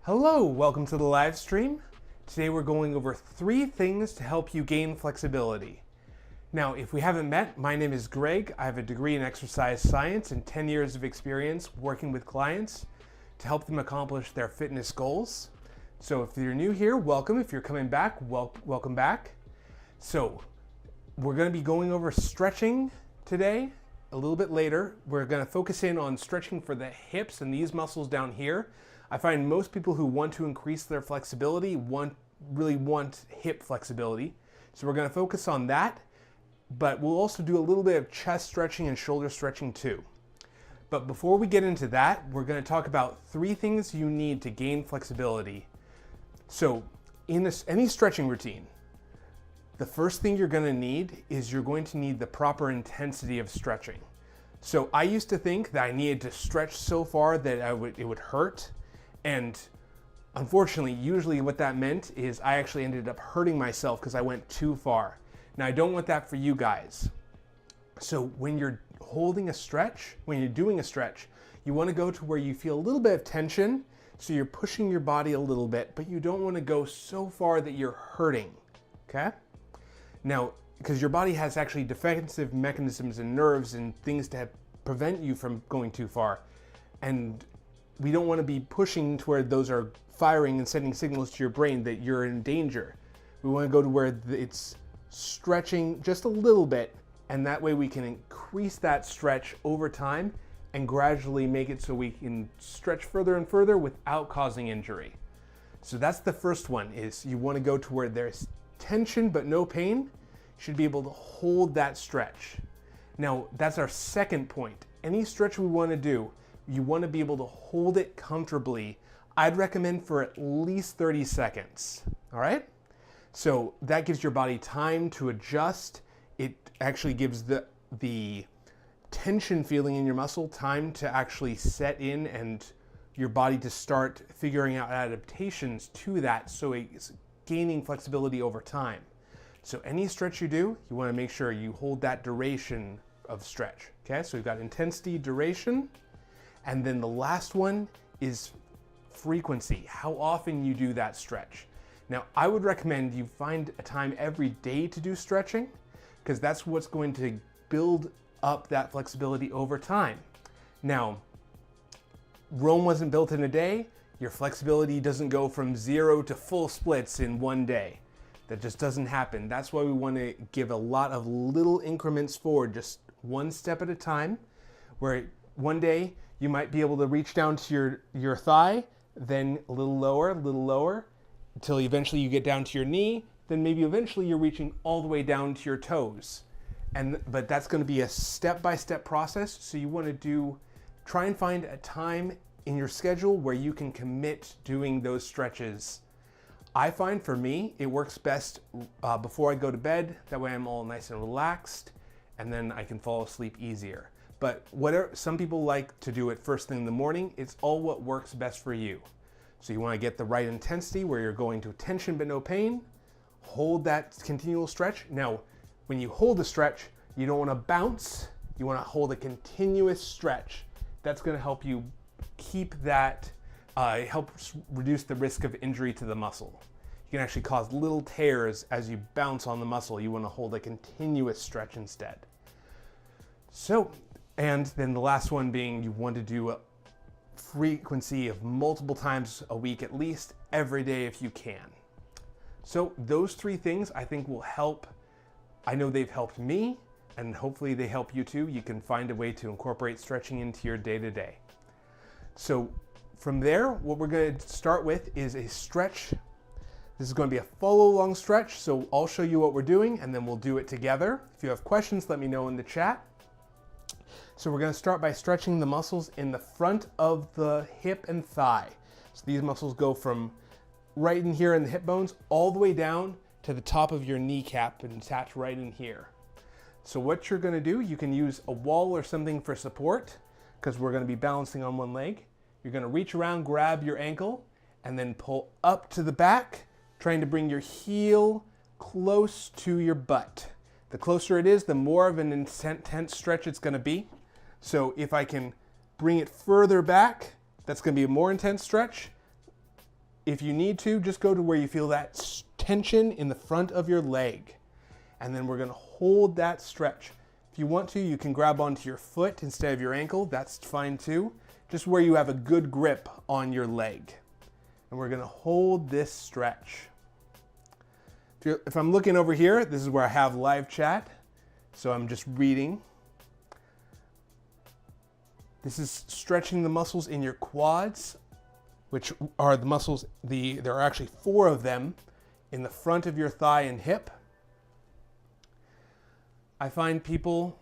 Hello, welcome to the live stream. Today we're going over 3 things to help you gain flexibility. Now, if we haven't met, my name is Greg. I have a degree in exercise science and 10 years of experience working with clients to help them accomplish their fitness goals. So if you're new here, welcome. If you're coming back, welcome back. So we're going to be going over stretching today. A little bit later, we're going to focus in on stretching for the hips and these muscles down here. I find most people who want to increase their flexibility really want hip flexibility. So we're going to focus on that, but we'll also do a little bit of chest stretching and shoulder stretching too. But before we get into that, we're going to talk about 3 things you need to gain flexibility. So in any stretching routine, the first thing you're going to need is you're going to need the proper intensity of stretching. So I used to think that I needed to stretch so far that it would hurt. And unfortunately, usually what that meant is I actually ended up hurting myself because I went too far. Now I don't want that for you guys. So when you're holding a stretch, when you're doing a stretch, you want to go to where you feel a little bit of tension. So you're pushing your body a little bit, but you don't want to go so far that you're hurting, okay? Now, because your body has actually defensive mechanisms and nerves and things to prevent you from going too far. And we don't want to be pushing to where those are firing and sending signals to your brain that you're in danger. We want to go to where it's stretching just a little bit, and that way we can increase that stretch over time and gradually make it so we can stretch further and further without causing injury. So that's the first one, is you want to go to where there's tension but no pain. You should be able to hold that stretch. Now, that's our second point. Any stretch we want to do, you want to be able to hold it comfortably. I'd recommend for at least 30 seconds, all right? So that gives your body time to adjust. It actually gives the tension feeling in your muscle time to actually set in and your body to start figuring out adaptations to that, so it's gaining flexibility over time. So any stretch you do, you want to make sure you hold that duration of stretch, okay? So we've got intensity, duration. And then the last one is frequency, how often you do that stretch. Now, I would recommend you find a time every day to do stretching, because that's what's going to build up that flexibility over time. Now, Rome wasn't built in a day. Your flexibility doesn't go from 0 to full splits in one day. That just doesn't happen. That's why we want to give a lot of little increments forward, just one step at a time, where one day you might be able to reach down to your thigh, then a little lower, until eventually you get down to your knee, then maybe eventually you're reaching all the way down to your toes. But that's going to be a step-by-step process, so you want to try and find a time in your schedule where you can commit doing those stretches. I find for me, it works best before I go to bed. That way I'm all nice and relaxed, and then I can fall asleep easier. But some people like to do it first thing in the morning. It's all what works best for you. So you want to get the right intensity where you're going to tension but no pain. Hold that continual stretch. Now, when you hold the stretch, you don't want to bounce. You want to hold a continuous stretch. That's going to help you keep that, helps reduce the risk of injury to the muscle. You can actually cause little tears as you bounce on the muscle. You want to hold a continuous stretch instead. So, and then the last one being, you want to do a frequency of multiple times a week, at least every day if you can. So those 3 things I think will help. I know they've helped me, and hopefully they help you too. You can find a way to incorporate stretching into your day-to-day. So from there, what we're going to start with is a stretch. This is going to be a follow-along stretch, so I'll show you what we're doing, and then we'll do it together. If you have questions, let me know in the chat. So we're going to start by stretching the muscles in the front of the hip and thigh. So these muscles go from right in here in the hip bones all the way down to the top of your kneecap and attach right in here. So what you're going to do, you can use a wall or something for support, because we're going to be balancing on one leg. You're going to reach around, grab your ankle, and then pull up to the back, trying to bring your heel close to your butt. The closer it is, the more of an intense stretch it's going to be. So if I can bring it further back, that's going to be a more intense stretch. if you need to, just go to where you feel that tension in the front of your leg. And then we're gonna hold that stretch. If you want to, you can grab onto your foot instead of your ankle. That's fine too. Just where you have a good grip on your leg. And we're gonna hold this stretch. If I'm looking over here, this is where I have live chat. So I'm just reading. This is stretching the muscles in your quads, which are the muscles, there are actually 4 of them in the front of your thigh and hip. I find people,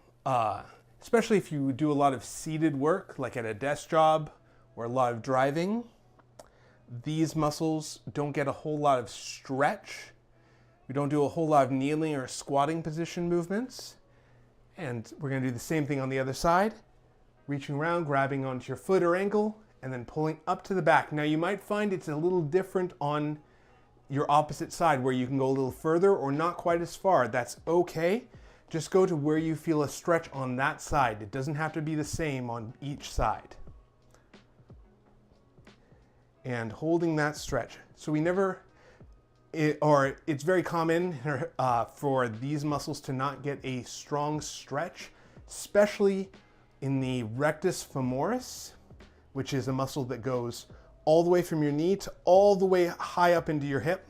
especially if you do a lot of seated work, like at a desk job or a lot of driving, these muscles don't get a whole lot of stretch. We don't do a whole lot of kneeling or squatting position movements. And we're gonna do the same thing on the other side. Reaching around, grabbing onto your foot or ankle, and then pulling up to the back. Now you might find it's a little different on your opposite side where you can go a little further or not quite as far. That's okay. Just go to where you feel a stretch on that side. It doesn't have to be the same on each side. And holding that stretch. So we never, it's very common for these muscles to not get a strong stretch, especially in the rectus femoris, which is a muscle that goes all the way from your knee to all the way high up into your hip.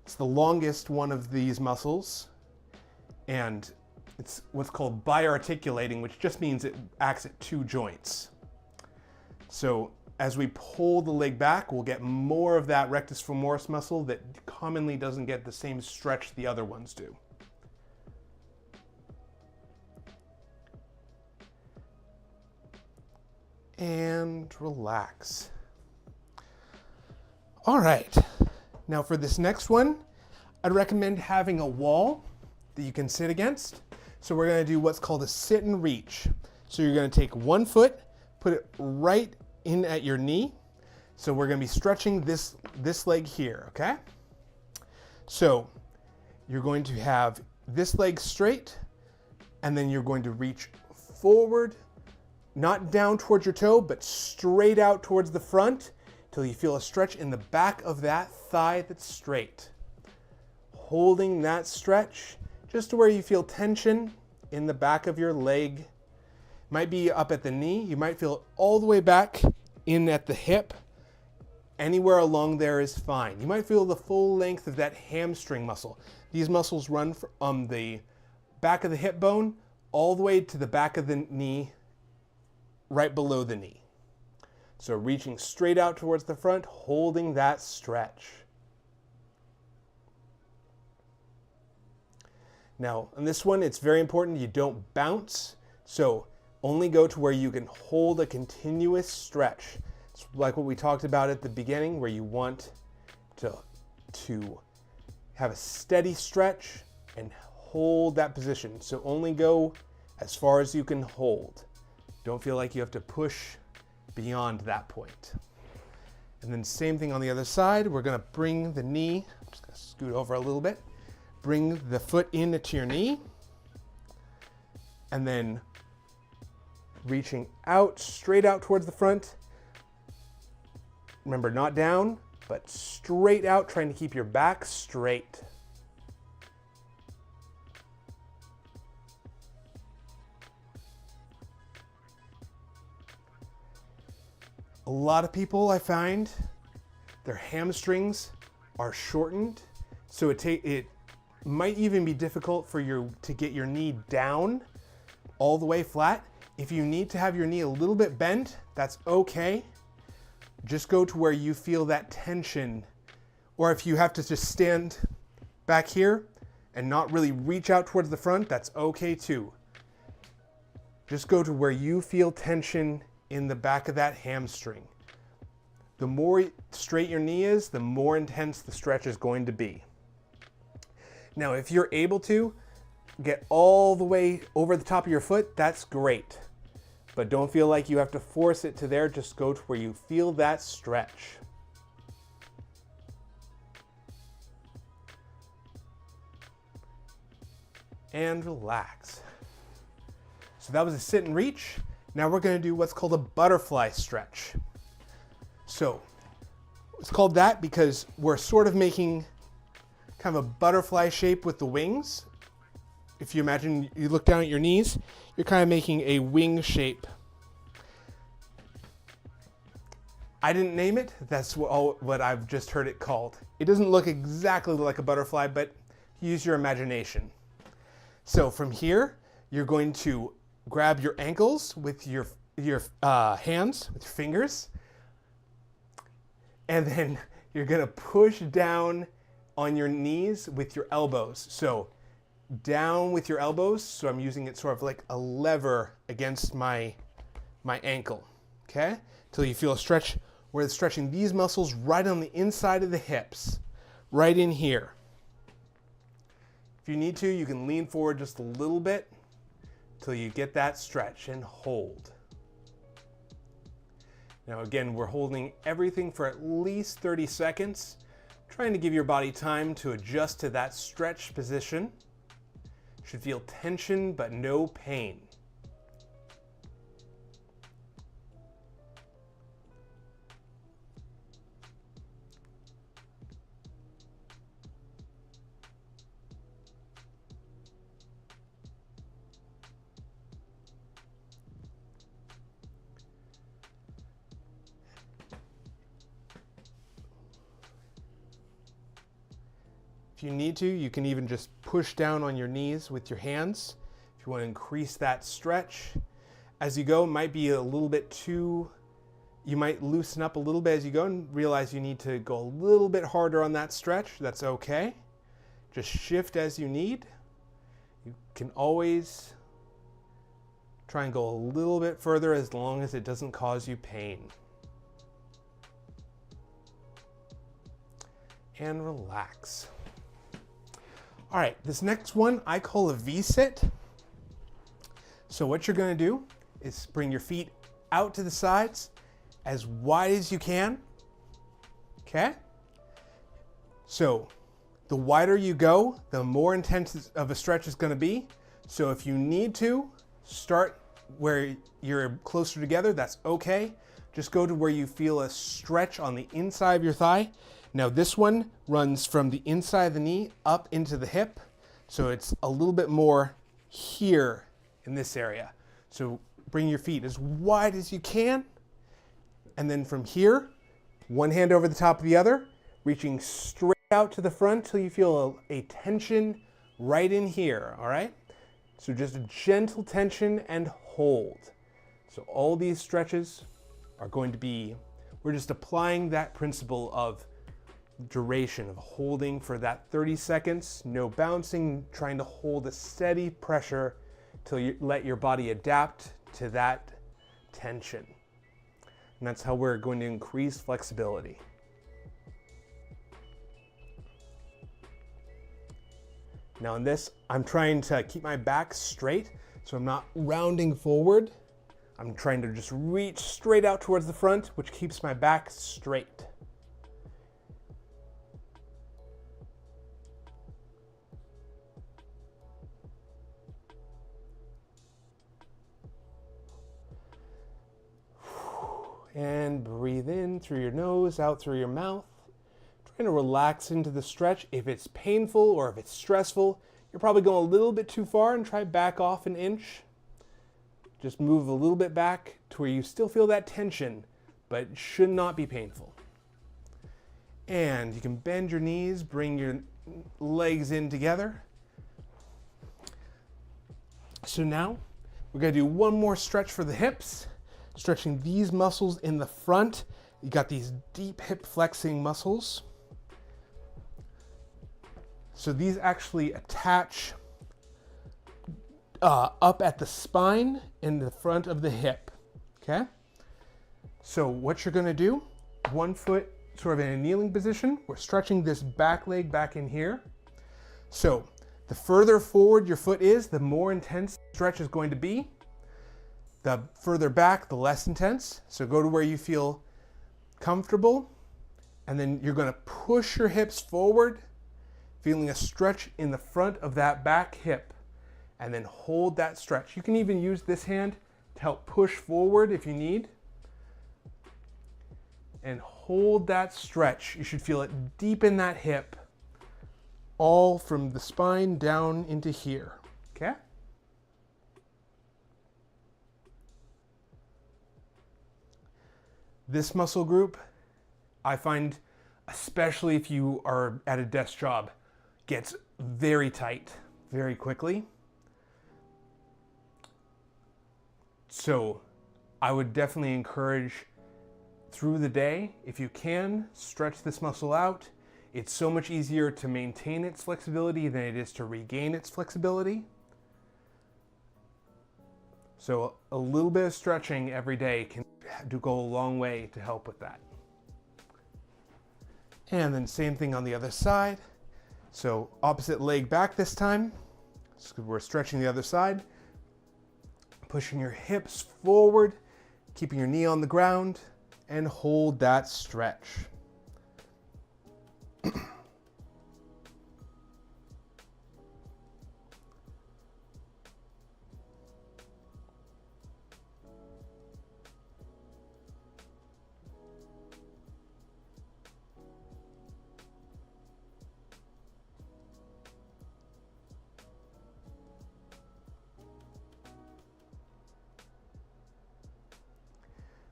It's the longest one of these muscles, and it's what's called biarticulating, which just means it acts at 2 joints. So as we pull the leg back, we'll get more of that rectus femoris muscle that commonly doesn't get the same stretch the other ones do. And relax. All right, now for this next one, I'd recommend having a wall that you can sit against. So we're gonna do what's called a sit and reach. So you're gonna take one foot, put it right in at your knee. So we're gonna be stretching this leg here, okay? So you're going to have this leg straight, and then you're going to reach forward, not down towards your toe, but straight out towards the front till you feel a stretch in the back of that thigh that's straight. Holding that stretch just to where you feel tension in the back of your leg. Might be up at the knee. You might feel it all the way back in at the hip. Anywhere along there is fine. You might feel the full length of that hamstring muscle. These muscles run from the back of the hip bone all the way to the back of the knee, right below the knee. So reaching straight out towards the front, holding that stretch. Now, on this one, it's very important you don't bounce. So only go to where you can hold a continuous stretch. It's like what we talked about at the beginning, where you want to have a steady stretch and hold that position. So only go as far as you can hold. Don't feel like you have to push beyond that point. And then same thing on the other side. We're gonna bring the knee, I'm just gonna scoot over a little bit, bring the foot into your knee, and then reaching out, straight out towards the front. Remember, not down, but straight out, trying to keep your back straight. A lot of people, I find, their hamstrings are shortened, so it might even be difficult for you to get your knee down all the way flat. If you need to have your knee a little bit bent, that's okay. Just go to where you feel that tension, or if you have to just stand back here and not really reach out towards the front, that's okay too. Just go to where you feel tension in the back of that hamstring. The more straight your knee is, the more intense the stretch is going to be. Now, if you're able to get all the way over the top of your foot, that's great. But don't feel like you have to force it to there. Just go to where you feel that stretch. And relax. So that was a sit and reach. Now we're going to do what's called a butterfly stretch. So it's called that because we're sort of making kind of a butterfly shape with the wings. If you imagine you look down at your knees, you're kind of making a wing shape. I didn't name it. That's what I've just heard it called. It doesn't look exactly like a butterfly, but use your imagination. So from here, you're going to grab your ankles with your hands, with your fingers, and then you're going to push down on your knees with your elbows. So down with your elbows, so I'm using it sort of like a lever against my ankle, okay? Till you feel a stretch where it's stretching these muscles right on the inside of the hips, right in here. If you need to, you can lean forward just a little bit till you get that stretch and hold. Now again, we're holding everything for at least 30 seconds, trying to give your body time to adjust to that stretch position. Should feel tension but no pain. If you need to, you can even just push down on your knees with your hands if you want to increase that stretch. As you go, it might be a little bit too, you might loosen up a little bit as you go and realize you need to go a little bit harder on that stretch. That's okay. Just shift as you need. You can always try and go a little bit further as long as it doesn't cause you pain. And relax. All right, this next one I call a V-sit. So what you're gonna do is bring your feet out to the sides as wide as you can, okay? So the wider you go, the more intense of a stretch is gonna be. So if you need to start where you're closer together, that's okay. Just go to where you feel a stretch on the inside of your thigh. Now this one runs from the inside of the knee up into the hip. So it's a little bit more here in this area. So bring your feet as wide as you can. And then from here, one hand over the top of the other, reaching straight out to the front till you feel a tension right in here, all right? So just a gentle tension and hold. So all these stretches are going to be, we're just applying that principle of duration, of holding for that 30 seconds, no bouncing, trying to hold a steady pressure till you let your body adapt to that tension. And that's how we're going to increase flexibility. Now in this, I'm trying to keep my back straight, so I'm not rounding forward. I'm trying to just reach straight out towards the front, which keeps my back straight. And breathe in through your nose, out through your mouth. Trying to relax into the stretch. If it's painful or if it's stressful, you're probably going a little bit too far and try back off an inch. Just move a little bit back to where you still feel that tension, but it should not be painful. And you can bend your knees, bring your legs in together. So now we're going to do one more stretch for the hips. Stretching these muscles in the front. You got these deep hip flexing muscles. So these actually attach up at the spine in the front of the hip, okay? So what you're gonna do, one foot sort of in a kneeling position, we're stretching this back leg back in here. So the further forward your foot is, the more intense the stretch is going to be. The further back, the less intense. So go to where you feel comfortable, and then you're gonna push your hips forward, feeling a stretch in the front of that back hip, and then hold that stretch. You can even use this hand to help push forward if you need, and hold hold that stretch. You should feel it deep in that hip, all from the spine down into here, okay? This muscle group, I find, especially if you are at a desk job, gets very tight very quickly. So I would definitely encourage through the day, if you can, stretch this muscle out. It's so much easier to maintain its flexibility than it is to regain its flexibility. So a little bit of stretching every day can go a long way to help with that. And then same thing on the other side. So opposite leg back this time. So we're stretching the other side. Pushing your hips forward, keeping your knee on the ground, and hold that stretch.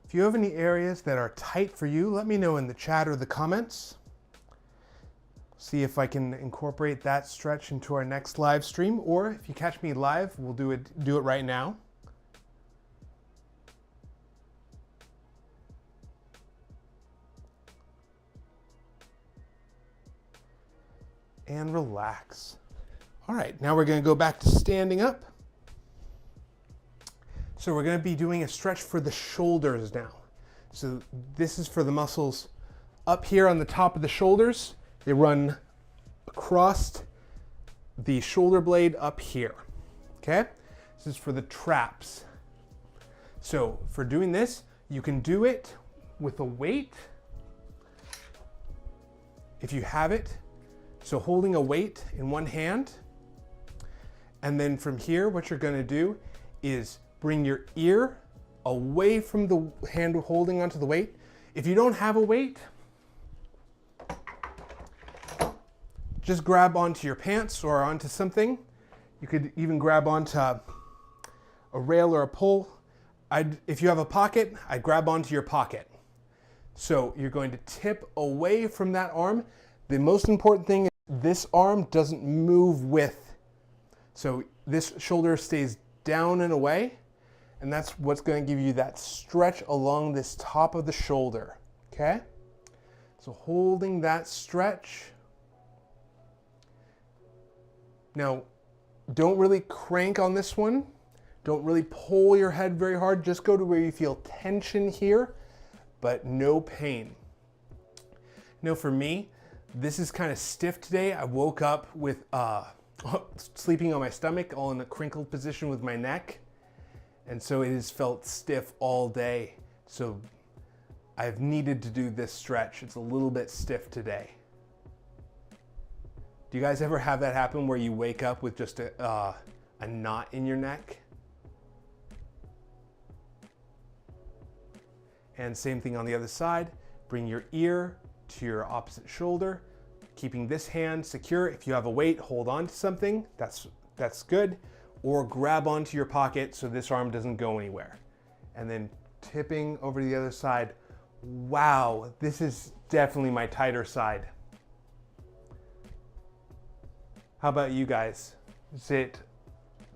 If you have any areas that are tight for you, let me know in the chat or the comments. See if I can incorporate that stretch into our next live stream, or if you catch me live, we'll do it right now. And relax. All right, now we're going to go back to standing up. So we're going to be doing a stretch for the shoulders now. So this is for the muscles up here on the top of the shoulders. They run across the shoulder blade up here. Okay? This is for the traps. So for doing this, you can do it with a weight if you have it. So holding a weight in one hand. And then from here, what you're going to do is bring your ear away from the hand holding onto the weight. If you don't have a weight, just grab onto your pants or onto something. You could even grab onto a rail or a pole. If you have a pocket, I'd grab onto your pocket. So you're going to tip away from that arm. The most important thing is this arm doesn't move with. So this shoulder stays down and away. And that's what's going to give you that stretch along this top of the shoulder, okay? So holding that stretch. Now, don't really crank on this one. Don't really pull your head very hard. Just go to where you feel tension here, but no pain. Now for me, this is kind of stiff today. I woke up with sleeping on my stomach, all in a crinkled position with my neck. And so it has felt stiff all day. So I've needed to do this stretch. It's a little bit stiff today. Do you guys ever have that happen where you wake up with just a knot in your neck? And same thing on the other side. Bring your ear to your opposite shoulder, keeping this hand secure. If you have a weight, hold on to something. That's good. Or grab onto your pocket so this arm doesn't go anywhere. And then tipping over to the other side. Wow, this is definitely my tighter side. How about you guys? Is it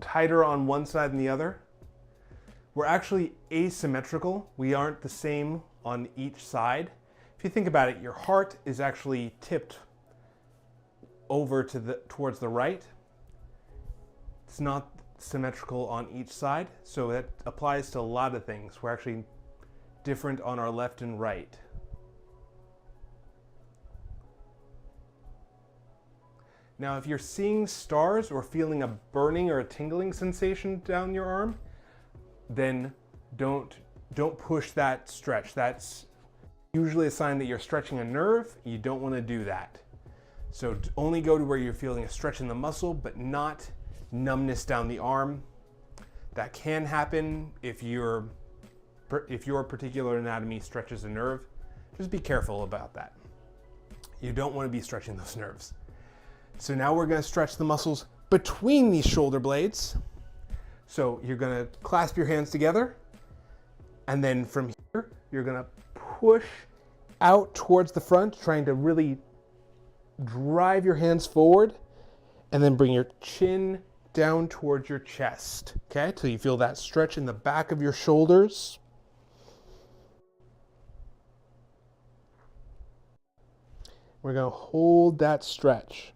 tighter on one side than the other? We're actually asymmetrical. We aren't the same on each side. If you think about it, your heart is actually tipped over towards the right. It's not symmetrical on each side, so that applies to a lot of things. We're actually different on our left and right. Now, if you're seeing stars or feeling a burning or a tingling sensation down your arm, then don't push that stretch. That's usually a sign that you're stretching a nerve. You don't want to do that. So only go to where you're feeling a stretch in the muscle, but not numbness down the arm. That can happen if your particular anatomy stretches a nerve. Just be careful about that. You don't want to be stretching those nerves. So now we're going to stretch the muscles between these shoulder blades. So you're going to clasp your hands together, and then from here, you're going to push out towards the front, trying to really drive your hands forward, and then bring your chin down towards your chest, okay? Till you feel that stretch in the back of your shoulders. We're going to hold that stretch.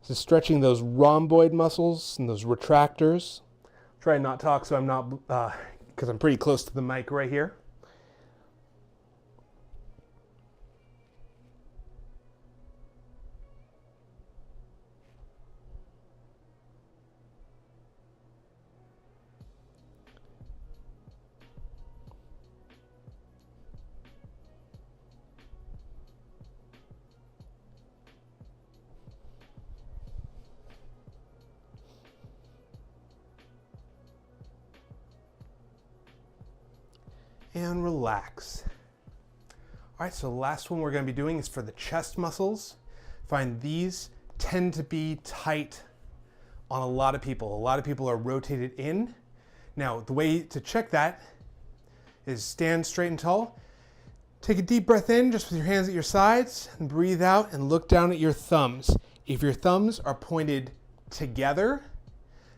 This is stretching those rhomboid muscles and those retractors. Try and not talk so I'm not, because I'm pretty close to the mic right here. And relax. All right, so the last one we're going to be doing is for the chest muscles. Find these tend to be tight on a lot of people. A lot of people are rotated in. Now, the way to check that is stand straight and tall. Take a deep breath in just with your hands at your sides, and breathe out and look down at your thumbs. If your thumbs are pointed together,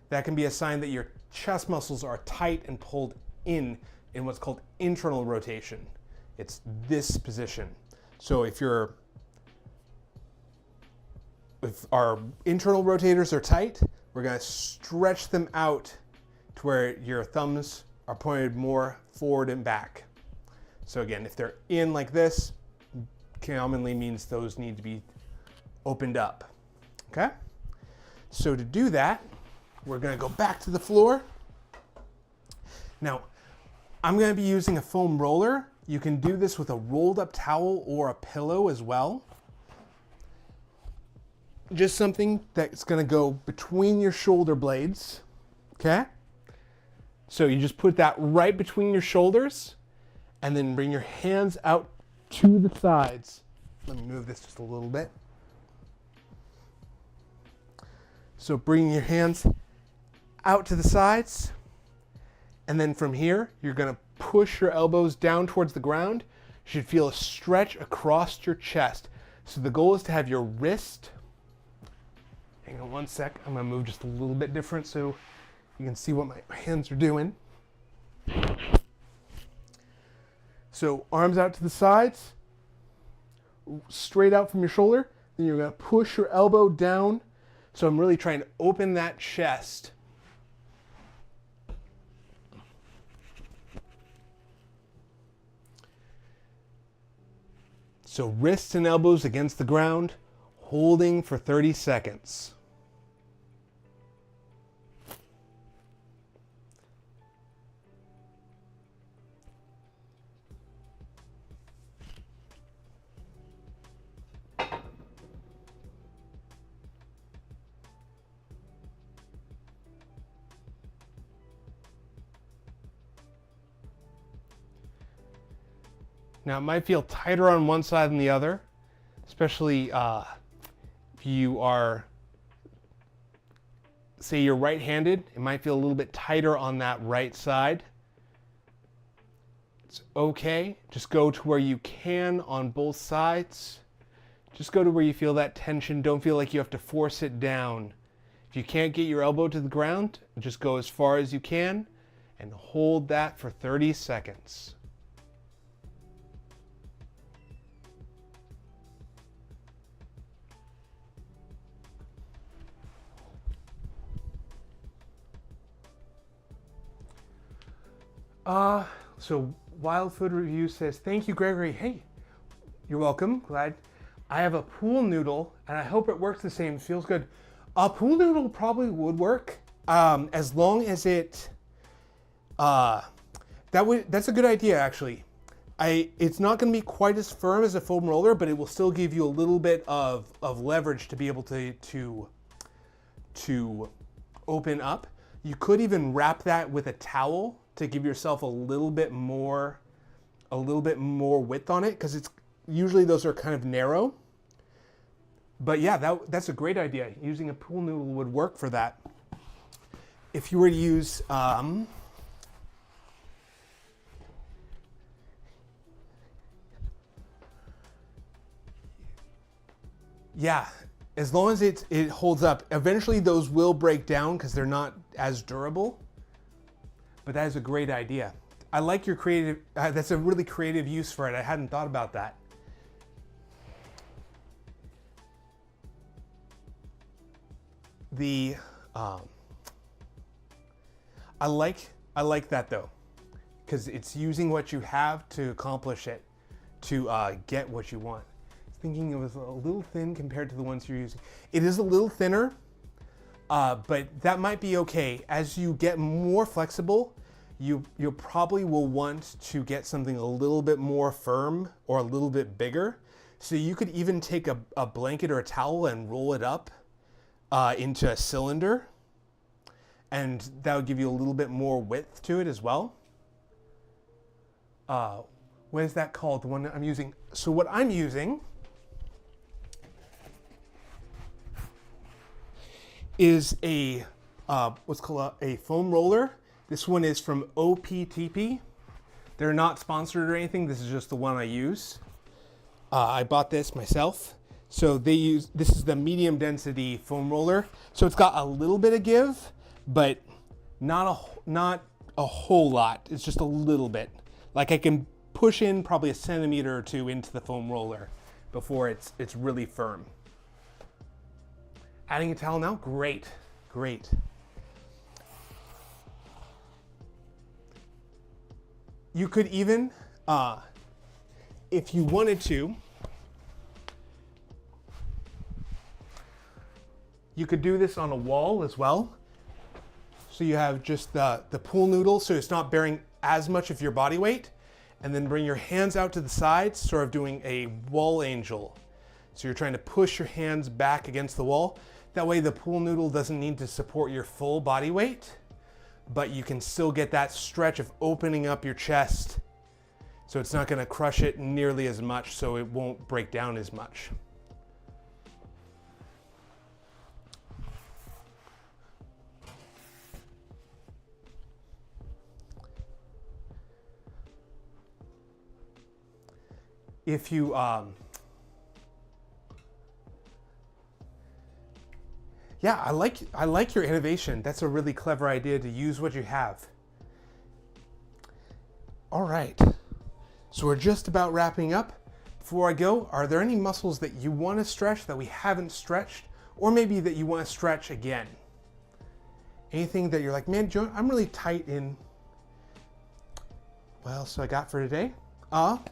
that can be a sign that your chest muscles are tight and pulled in what's called internal rotation. It's this position. So if our internal rotators are tight, we're going to stretch them out to where your thumbs are pointed more forward and back. So again, if they're in like this, commonly means those need to be opened up. Okay? So to do that, we're going to go back to the floor. Now, I'm going to be using a foam roller. You can do this with a rolled up towel or a pillow as well. Just something that's going to go between your shoulder blades. Okay? So you just put that right between your shoulders, and then bring your hands out to the sides. Let me move this just a little bit. So bring your hands out to the sides. And then from here, you're going to push your elbows down towards the ground. You should feel a stretch across your chest. So the goal is to have your wrist, hang on one sec, I'm going to move just a little bit different so you can see what my hands are doing. So arms out to the sides, straight out from your shoulder. Then you're going to push your elbow down. So I'm really trying to open that chest. So wrists and elbows against the ground, holding for 30 seconds. Now it might feel tighter on one side than the other, especially if you are, say you're right-handed, it might feel a little bit tighter on that right side. It's okay, just go to where you can on both sides. Just go to where you feel that tension, don't feel like you have to force it down. If you can't get your elbow to the ground, just go as far as you can and hold that for 30 seconds. So Wild Food Review says, thank you, Gregory. Hey, you're welcome. Glad. I have a pool noodle and I hope it works the same. Feels good. A pool noodle probably would work as long as it, that's a good idea actually. It's not going to be quite as firm as a foam roller, but it will still give you a little bit of leverage to be able to open up. You could even wrap that with a towel to give yourself a little bit more a little bit more width on it, because it's usually those are kind of narrow. But yeah, that's a great idea. Using a pool noodle would work for that. If you were to use yeah, as long as it holds up. Eventually those will break down because they're not as durable. But that is a great idea. I like your creative, that's a really creative use for it. I hadn't thought about that. I like that though, because it's using what you have to accomplish it, to get what you want. Thinking it was a little thin compared to the ones you're using. It is a little thinner, but that might be okay. As you get more flexible, you probably will want to get something a little bit more firm or a little bit bigger. So you could even take a blanket or a towel and roll it up into a cylinder, and that would give you a little bit more width to it as well. What is that called? The one that I'm using. So what I'm using is a what's called a foam roller. This one is from OPTP. They're not sponsored or anything. This is just the one I use. I bought this myself. So this is the medium density foam roller. So it's got a little bit of give, but not a whole lot. It's just a little bit. Like I can push in probably a centimeter or two into the foam roller before it's really firm. Adding a towel now? Great, great. You could even, if you wanted to, you could do this on a wall as well. So you have just the pool noodle, so it's not bearing as much of your body weight, and then bring your hands out to the sides, sort of doing a wall angel. So you're trying to push your hands back against the wall. That way the pool noodle doesn't need to support your full body weight, but you can still get that stretch of opening up your chest. So it's not gonna crush it nearly as much, so it won't break down as much. If you, yeah, I like your innovation. That's a really clever idea to use what you have. All right, so we're just about wrapping up. Before I go, are there any muscles that you want to stretch that we haven't stretched, or maybe that you want to stretch again? Anything that you're like, man, Joe, I'm really tight in. What else do I got for today? Well,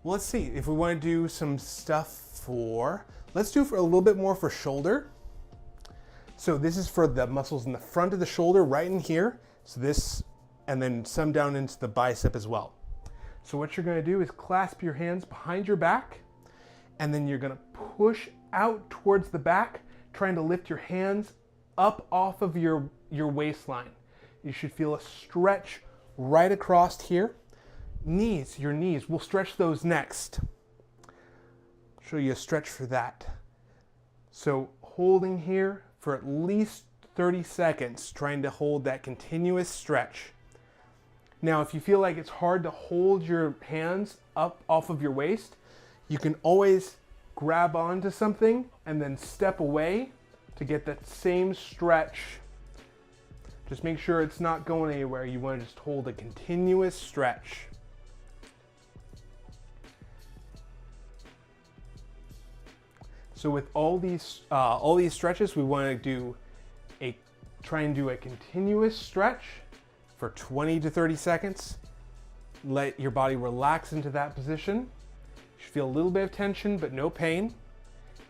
let's see if we want to do some stuff for, let's do for a little bit more for shoulder. So this is for the muscles in the front of the shoulder, right in here. So this, and then some down into the bicep as well. So what you're going to do is clasp your hands behind your back, and then you're going to push out towards the back, trying to lift your hands up off of your waistline. You should feel a stretch right across here. Knees, your knees, we'll stretch those next. Show you a stretch for that. So holding here for at least 30 seconds, trying to hold that continuous stretch. Now, if you feel like it's hard to hold your hands up off of your waist, you can always grab onto something and then step away to get that same stretch. Just make sure it's not going anywhere. You want to just hold a continuous stretch. So with all these stretches, we want to try and do a continuous stretch for 20 to 30 seconds. Let your body relax into that position. You should feel a little bit of tension, but no pain.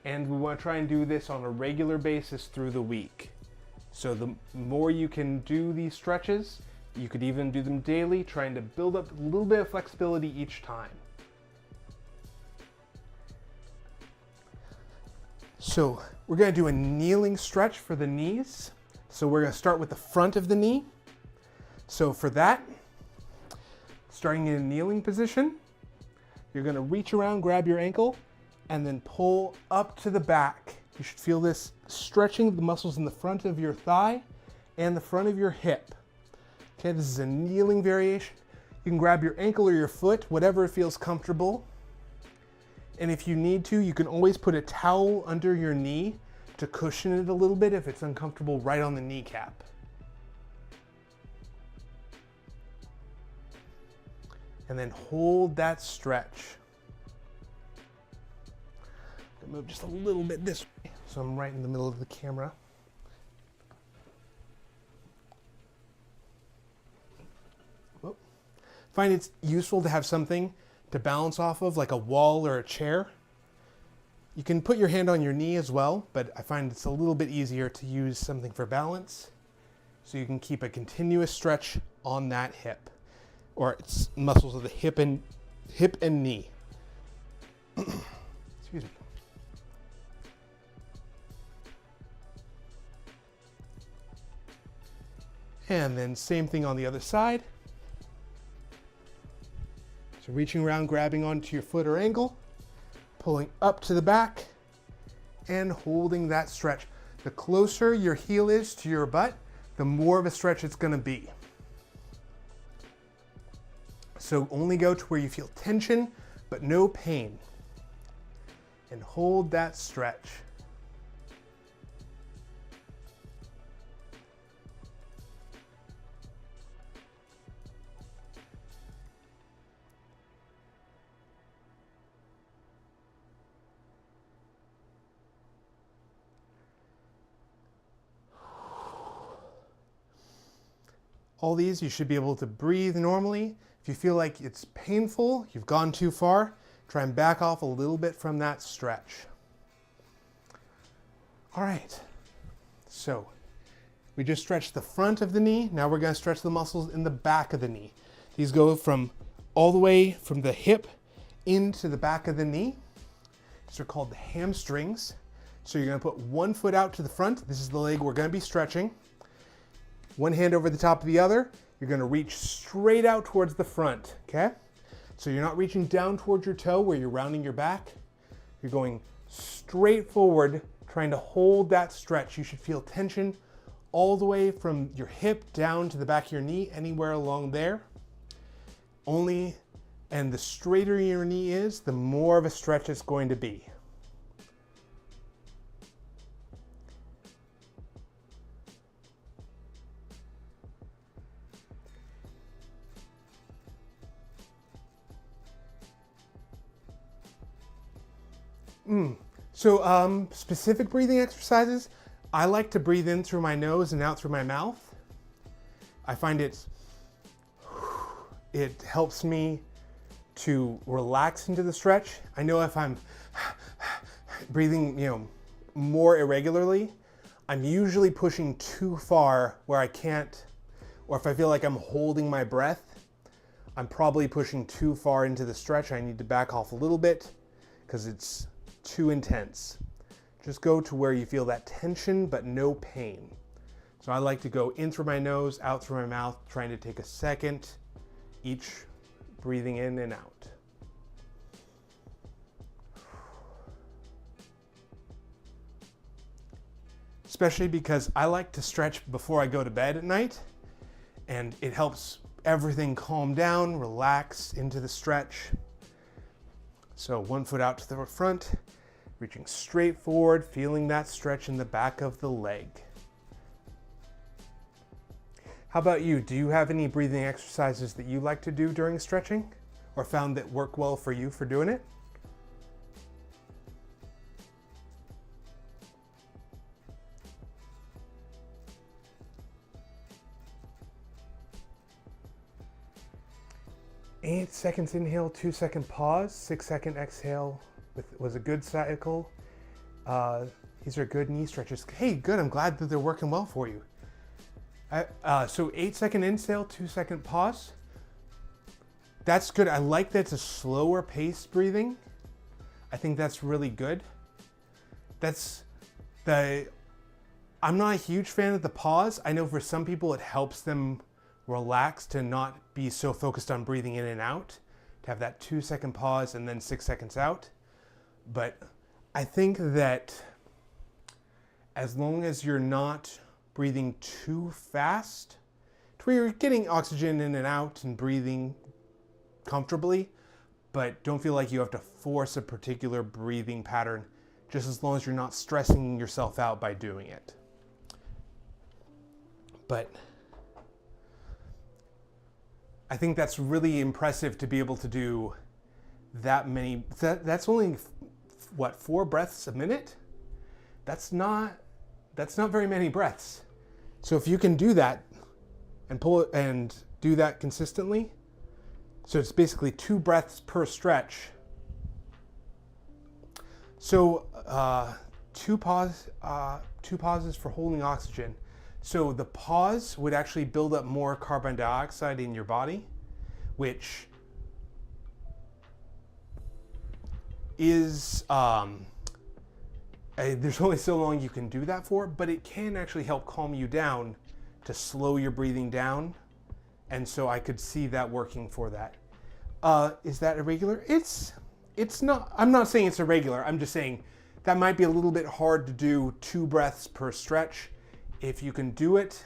And we want to try and do this on a regular basis through the week. So the more you can do these stretches, you could even do them daily, trying to build up a little bit of flexibility each time. So we're going to do a kneeling stretch for the knees. So we're going to start with the front of the knee. So for that, Starting in a kneeling position, you're gonna reach around, grab your ankle, and then pull up to the back. You should feel this stretching the muscles in the front of your thigh and the front of your hip. Okay, this is a kneeling variation. You can grab your ankle or your foot, whatever feels comfortable. And if you need to, you can always put a towel under your knee to cushion it a little bit if it's uncomfortable right on the kneecap. And then hold that stretch. I'm gonna move just a little bit this way, so I'm right in the middle of the camera. Whoop. Find it's useful to have something to balance off of, like a wall or a chair. You can put your hand on your knee as well, but I find it's a little bit easier to use something for balance, so you can keep a continuous stretch on that hip, or it's muscles of the hip and knee. Excuse me. And then same thing on the other side. So reaching around, grabbing onto your foot or ankle, pulling up to the back, and holding that stretch. The closer your heel is to your butt, the more of a stretch it's gonna be. So only go to where you feel tension, but no pain. And hold that stretch. All these, you should be able to breathe normally. If you feel like it's painful, you've gone too far, try and back off a little bit from that stretch. All right, so we just stretched the front of the knee. Now we're gonna stretch the muscles in the back of the knee. These go from all the way from the hip into the back of the knee. These are called the hamstrings. So you're gonna put one foot out to the front. This is the leg we're gonna be stretching. One hand over the top of the other. You're gonna reach straight out towards the front, okay? So you're not reaching down towards your toe where you're rounding your back. You're going straight forward, trying to hold that stretch. You should feel tension all the way from your hip down to the back of your knee, anywhere along there. And the straighter your knee is, the more of a stretch it's going to be. So specific breathing exercises, I like to breathe in through my nose and out through my mouth. I find it helps me to relax into the stretch. I know if I'm breathing, more irregularly, I'm usually pushing too far where I can't, or if I feel like I'm holding my breath, I'm probably pushing too far into the stretch. I need to back off a little bit because it's too intense. Just go to where you feel that tension but no pain. So I like to go in through my nose, out through my mouth, trying to take a second each, breathing in and out. Especially because I like to stretch before I go to bed at night, and it helps everything calm down, relax into the stretch. So one foot out to the front, reaching straight forward, feeling that stretch in the back of the leg. How about you? Do you have any breathing exercises that you like to do during stretching or found that work well for you for doing it? Eight seconds inhale, 2-second pause, 6-second exhale was a good cycle. These are good knee stretches. Hey, good, I'm glad that they're working well for you. So 8-second inhale, 2-second pause. That's good. I like that it's a slower pace breathing. I think that's really good. I'm not a huge fan of the pause. I know for some people it helps them relax, to not be so focused on breathing in and out, to have that 2-second pause and then 6 seconds out. But I think that as long as you're not breathing too fast, to where you're getting oxygen in and out and breathing comfortably, but don't feel like you have to force a particular breathing pattern, just as long as you're not stressing yourself out by doing it. But I think that's really impressive to be able to do that many. That's only, what, 4 breaths a minute? That's not very many breaths. So if you can do that and pull it and do that consistently, so it's basically 2 breaths per stretch. So two pauses for holding oxygen. So the pause would actually build up more carbon dioxide in your body, which is, there's only so long you can do that for, but it can actually help calm you down to slow your breathing down. And so I could see that working for that. Is that irregular? It's not, I'm not saying it's irregular. I'm just saying that might be a little bit hard to do 2 breaths per stretch. If you can do it,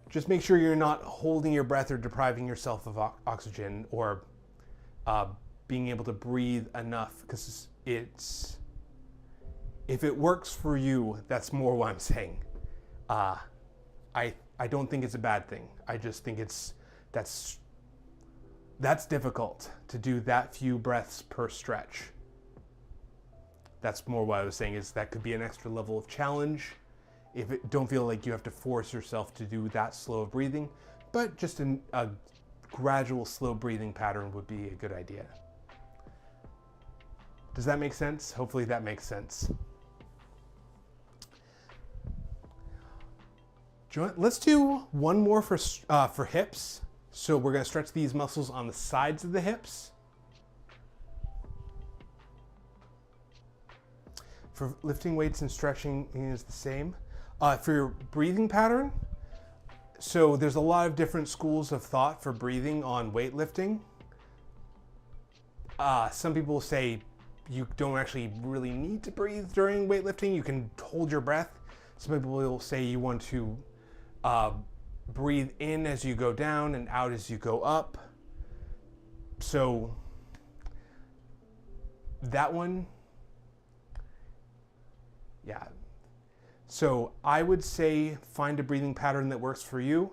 just make sure you're not holding your breath or depriving yourself of oxygen, or being able to breathe enough, because if it works for you, that's more what I'm saying. I don't think it's a bad thing. I just think that's difficult to do that few breaths per stretch. That's more what I was saying, is that could be an extra level of challenge. Don't feel like you have to force yourself to do that slow of breathing, but just a gradual slow breathing pattern would be a good idea. Does that make sense? Hopefully that makes sense. Let's do one more for hips. So we're going to stretch these muscles on the sides of the hips. For lifting weights and stretching is the same. For your breathing pattern, so there's a lot of different schools of thought for breathing on weightlifting. Some people say you don't actually really need to breathe during weightlifting. You can hold your breath. Some people will say you want to breathe in as you go down and out as you go up. So that one, yeah. So I would say find a breathing pattern that works for you.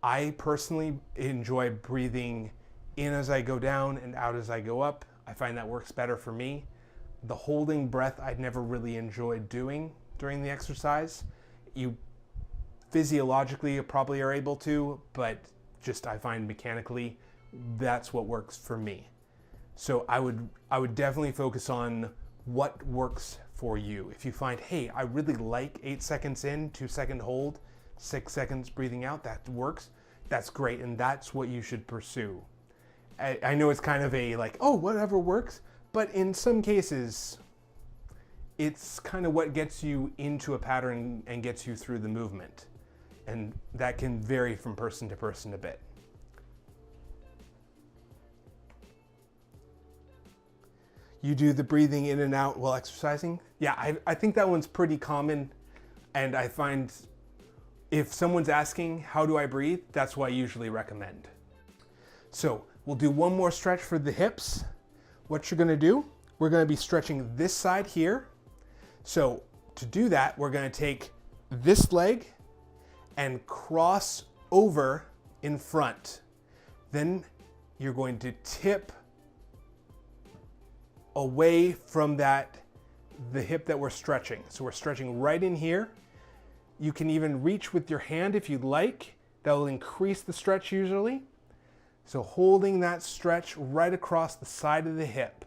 I personally enjoy breathing in as I go down and out as I go up. I find that works better for me. The holding breath I'd never really enjoyed doing during the exercise. You physiologically probably are able to, but just I find mechanically that's what works for me. So I would definitely focus on what works for you. If you find, hey, I really like 8 seconds in, 2-second hold, 6 seconds breathing out, that works, that's great, and that's what you should pursue. I know it's kind of a like, oh, whatever works, but in some cases, it's kind of what gets you into a pattern and gets you through the movement. And that can vary from person to person a bit. You do the breathing in and out while exercising? Yeah, I think that one's pretty common. And I find if someone's asking, how do I breathe? That's what I usually recommend. So we'll do one more stretch for the hips. What you're gonna do, we're gonna be stretching this side here. So to do that, we're gonna take this leg and cross over in front. Then you're going to tip away from the hip that we're stretching. So we're stretching right in here. You can even reach with your hand if you'd like. That will increase the stretch usually. So holding that stretch right across the side of the hip.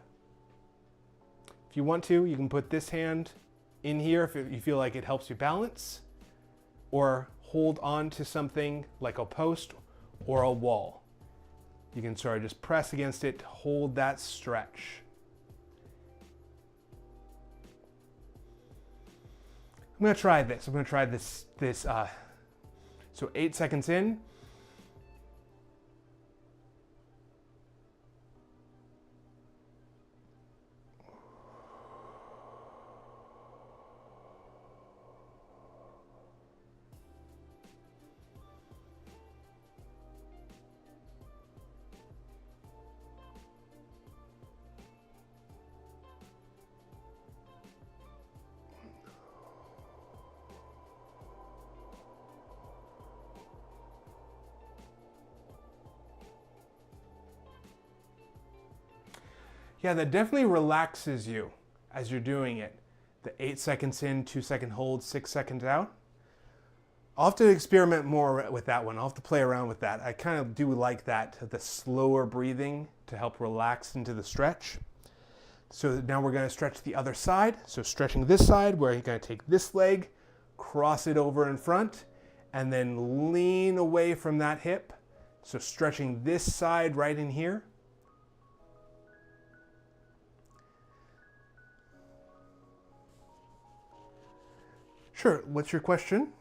If you want to, you can put this hand in here if you feel like it helps you balance, or hold on to something like a post or a wall. You can sort of just press against it to hold that stretch. I'm gonna try this. I'm gonna try this. So 8 seconds in, Yeah, that definitely relaxes you as you're doing it. The 8 seconds in, 2-second hold, 6 seconds out. I'll have to experiment more with that one. I'll have to play around with that. I kind of do like that, the slower breathing to help relax into the stretch. So now we're going to stretch the other side. So stretching this side, where you're going to take this leg, cross it over in front, and then lean away from that hip. So stretching this side right in here. Sure, what's your question?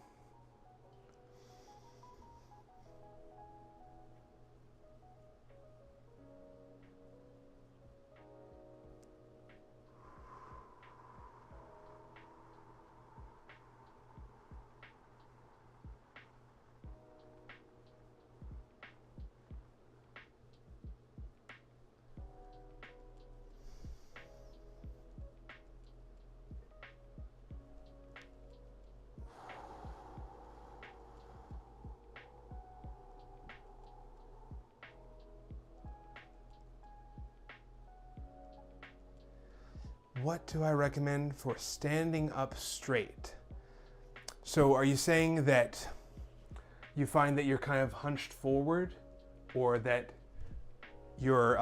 What do I recommend for standing up straight? So are you saying that you find that you're kind of hunched forward, or that you're,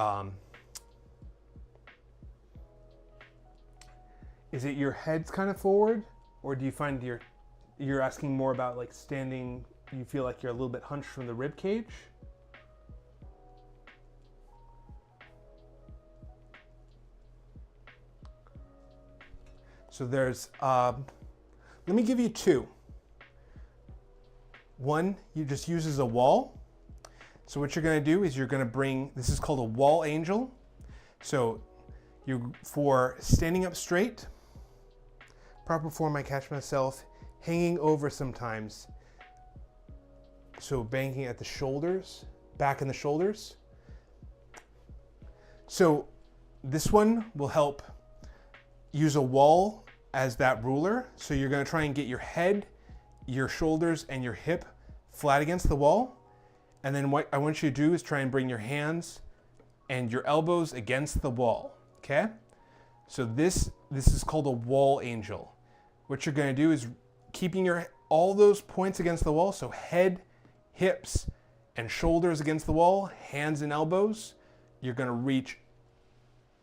is it your head's kind of forward, or do you find you're asking more about like standing, you feel like you're a little bit hunched from the rib cage? So there's, let me give you two. One, you just use as a wall. So what you're gonna do is you're gonna bring, this is called a wall angel. So for standing up straight, proper form, I catch myself hanging over sometimes. So banking at the shoulders, back in the shoulders. So this one will help use a wall as that ruler. So you're gonna try and get your head, your shoulders, and your hip flat against the wall. And then what I want you to do is try and bring your hands and your elbows against the wall, okay? So this is called a wall angel. What you're gonna do is keeping all those points against the wall, so head, hips, and shoulders against the wall, hands and elbows. You're gonna reach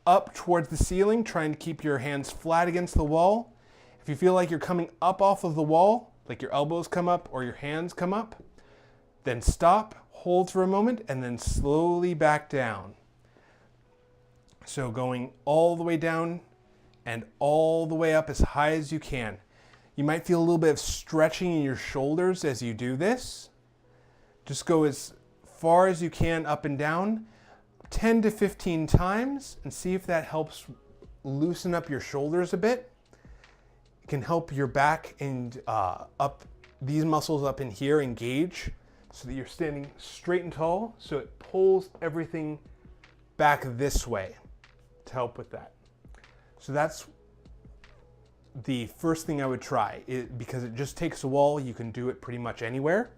up towards the ceiling, trying to keep your hands flat against the wall. If you feel like you're coming up off of the wall, like your elbows come up or your hands come up, then stop, hold for a moment, and then slowly back down. So going all the way down and all the way up as high as you can. You might feel a little bit of stretching in your shoulders as you do this. Just go as far as you can up and down, 10 to 15 times, and see if that helps loosen up your shoulders a bit. It can help your back and up these muscles up in here engage so that you're standing straight and tall, so it pulls everything back this way to help with that. So that's the first thing I would try, because it just takes a wall. You can do it pretty much anywhere.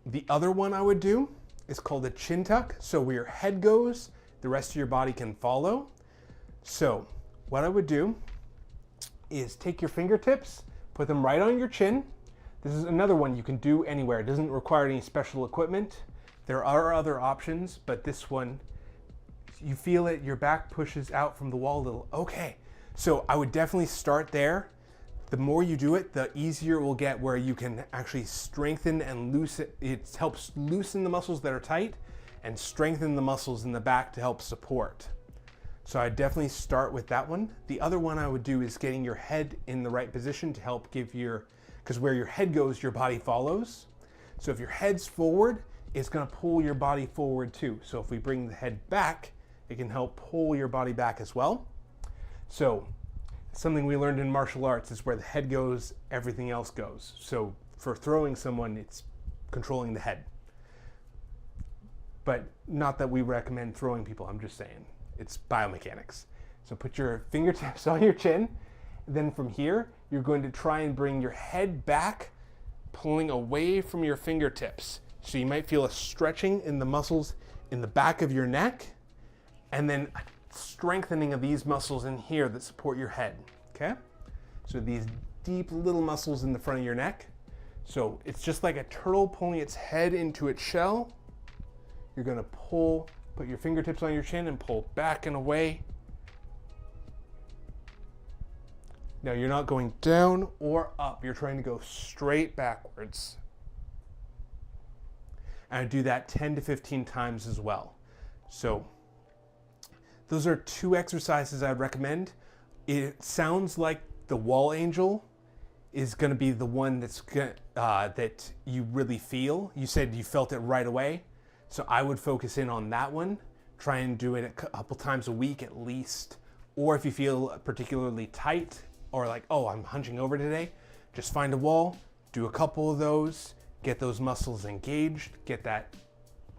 The other one I would do is called a chin tuck. So where your head goes, the rest of your body can follow. So what I would do is take your fingertips, put them right on your chin. This is another one you can do anywhere. It doesn't require any special equipment. There are other options, but this one, you feel it, your back pushes out from the wall a little. Okay, so I would definitely start there. The more you do it, the easier it will get, where you can actually strengthen and loosen. It helps loosen the muscles that are tight and strengthen the muscles in the back to help support. So I definitely start with that one. The other one I would do is getting your head in the right position to help give because where your head goes, your body follows. So if your head's forward, it's gonna pull your body forward too. So if we bring the head back, it can help pull your body back as well. So something we learned in martial arts is where the head goes, everything else goes. So for throwing someone, it's controlling the head. But not that we recommend throwing people, I'm just saying. It's biomechanics. So put your fingertips on your chin. Then from here, you're going to try and bring your head back, pulling away from your fingertips. So you might feel a stretching in the muscles in the back of your neck, and then strengthening of these muscles in here that support your head, okay? So these deep little muscles in the front of your neck. So it's just like a turtle pulling its head into its shell. You're gonna pull, put your fingertips on your chin and pull back and away. Now you're not going down or up, you're trying to go straight backwards. And I do that 10 to 15 times as well. So those are 2 exercises I'd recommend. It sounds like the wall angel is going to be the one that you really feel. You said you felt it right away. So I would focus in on that one. Try and do it a couple times a week at least. Or if you feel particularly tight or like, oh, I'm hunching over today, just find a wall, do a couple of those, get those muscles engaged, get that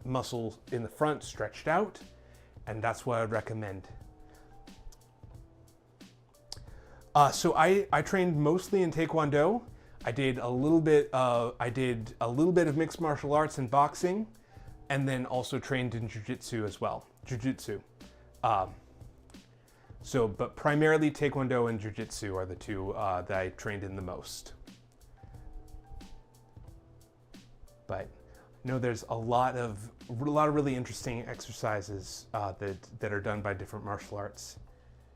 muscle in the front stretched out, and that's what I would recommend. So I trained mostly in Taekwondo. I did a little bit of mixed martial arts and boxing, and then also trained in Jiu-Jitsu as well. Jiu-Jitsu. But primarily Taekwondo and Jiu-Jitsu are the 2 that I trained in the most. But no, there's a lot of really interesting exercises that are done by different martial arts.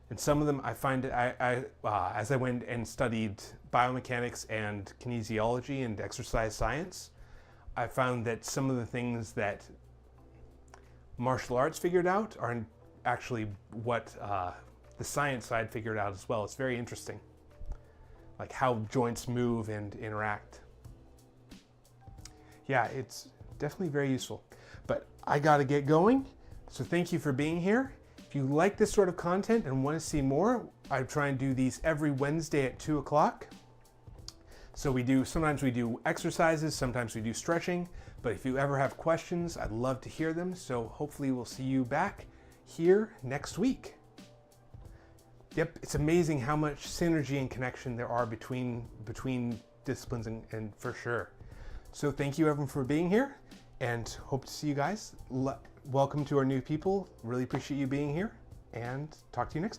And some of them I find, as I went and studied biomechanics and kinesiology and exercise science, I found that some of the things that martial arts figured out are actually what the science side figured out as well. It's very interesting, like how joints move and interact. Yeah, it's definitely very useful. But I gotta get going, so thank you for being here. If you like this sort of content and want to see more, I try and do these every Wednesday at 2 o'clock. So sometimes we do exercises, sometimes we do stretching, but if you ever have questions, I'd love to hear them. So hopefully we'll see you back here next week. Yep, it's amazing how much synergy and connection there are between disciplines and for sure. So thank you everyone for being here and hope to see you guys. Welcome to our new people. Really appreciate you being here and talk to you next time.